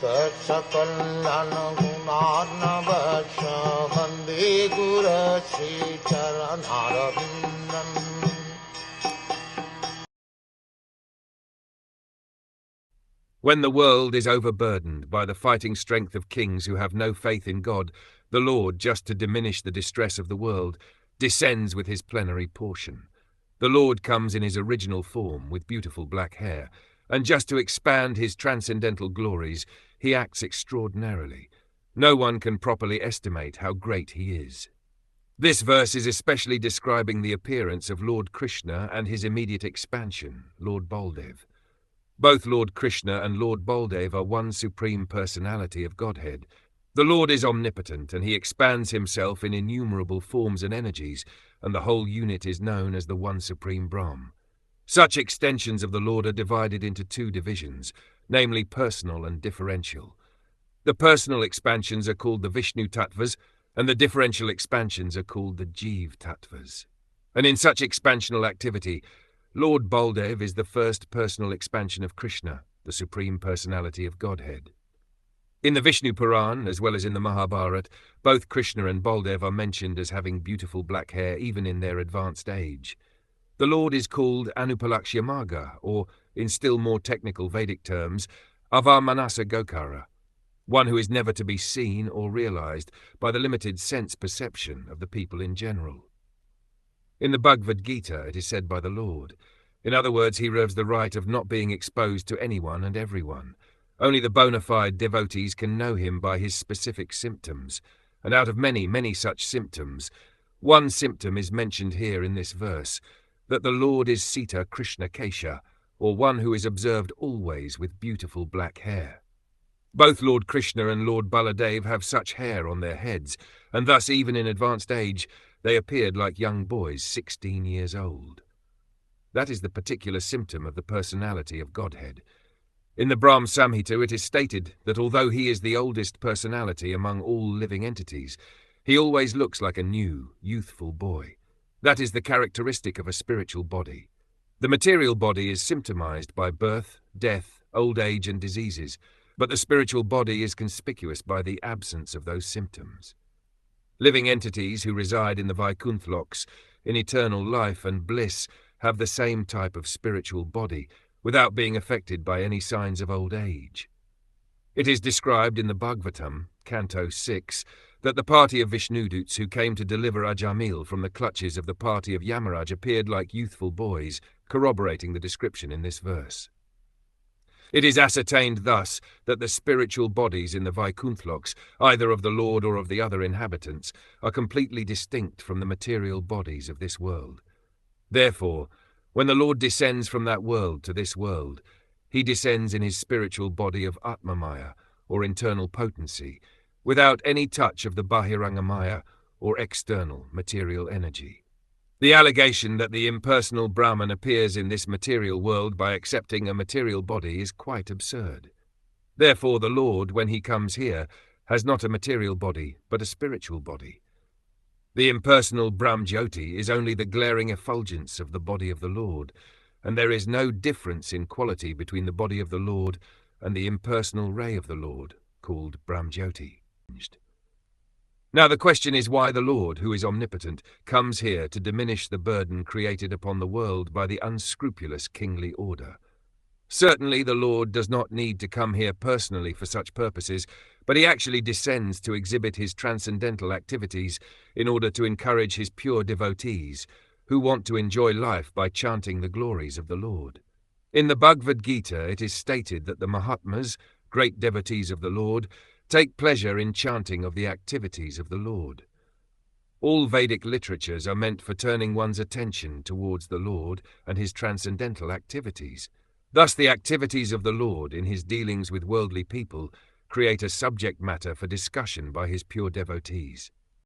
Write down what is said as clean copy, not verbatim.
Sakal Gunarnavasha Vande Guru Sri Charanaravindan. When the world is overburdened by the fighting strength of kings who have no faith in God, the Lord, just to diminish the distress of the world, descends with his plenary portion. The Lord comes in his original form with beautiful black hair, and just to expand his transcendental glories, he acts extraordinarily. No one can properly estimate how great he is. This verse is especially describing the appearance of Lord Krishna and his immediate expansion, Lord Baldev. Both Lord Krishna and Lord Baldev are one supreme personality of Godhead. The Lord is omnipotent, and he expands himself in innumerable forms and energies, and the whole unit is known as the one supreme Brahm. Such extensions of the Lord are divided into two divisions, namely personal and differential. The personal expansions are called the Vishnu Tattvas, and the differential expansions are called the Jeev Tattvas. And in such expansional activity, Lord Baldev is the first personal expansion of Krishna, the Supreme Personality of Godhead. In the Vishnu Puran, as well as in the Mahabharata, both Krishna and Baldev are mentioned as having beautiful black hair even in their advanced age. The Lord is called Anupalakshya, or, in still more technical Vedic terms, Avamanasa Gokara, one who is never to be seen or realized by the limited sense perception of the people in general. In the Bhagavad Gita, it is said by the Lord. In other words, he reserves the right of not being exposed to anyone and everyone. Only the bona fide devotees can know him by his specific symptoms, and out of many, many such symptoms, one symptom is mentioned here in this verse, that the Lord is Sita Krishna Kesha, or one who is observed always with beautiful black hair. Both Lord Krishna and Lord Baladev have such hair on their heads, and thus even in advanced age they appeared like young boys 16 years old. That is the particular symptom of the personality of Godhead. In the Brahm Samhita it is stated that although he is the oldest personality among all living entities, he always looks like a new, youthful boy. That is the characteristic of a spiritual body. The material body is symptomized by birth, death, old age and diseases, but the spiritual body is conspicuous by the absence of those symptoms. Living entities who reside in the Vaikuntha-loks, in eternal life and bliss, have the same type of spiritual body, without being affected by any signs of old age. It is described in the Bhagavatam, Canto 6, that the party of Vishnuduts who came to deliver Ajamil from the clutches of the party of Yamaraj appeared like youthful boys, corroborating the description in this verse. It is ascertained thus that the spiritual bodies in the Vaikuntha-loks, either of the Lord or of the other inhabitants, are completely distinct from the material bodies of this world. Therefore, when the Lord descends from that world to this world, he descends in his spiritual body of Atmamaya, or internal potency, without any touch of the Bahirangamaya, or external material energy. The allegation that the impersonal Brahman appears in this material world by accepting a material body is quite absurd. Therefore the Lord, when he comes here, has not a material body, but a spiritual body. The impersonal Brahmjyoti is only the glaring effulgence of the body of the Lord, and there is no difference in quality between the body of the Lord and the impersonal ray of the Lord, called Brahmjyoti. Now the question is why the Lord, who is omnipotent, comes here to diminish the burden created upon the world by the unscrupulous kingly order. Certainly the Lord does not need to come here personally for such purposes, but he actually descends to exhibit his transcendental activities in order to encourage his pure devotees, who want to enjoy life by chanting the glories of the Lord. In the Bhagavad Gita it is stated that the Mahatmas, great devotees of the Lord, take pleasure in chanting of the activities of the Lord. All Vedic literatures are meant for turning one's attention towards the Lord and his transcendental activities. Thus the activities of the Lord in his dealings with worldly people create a subject matter for discussion by his pure devotees.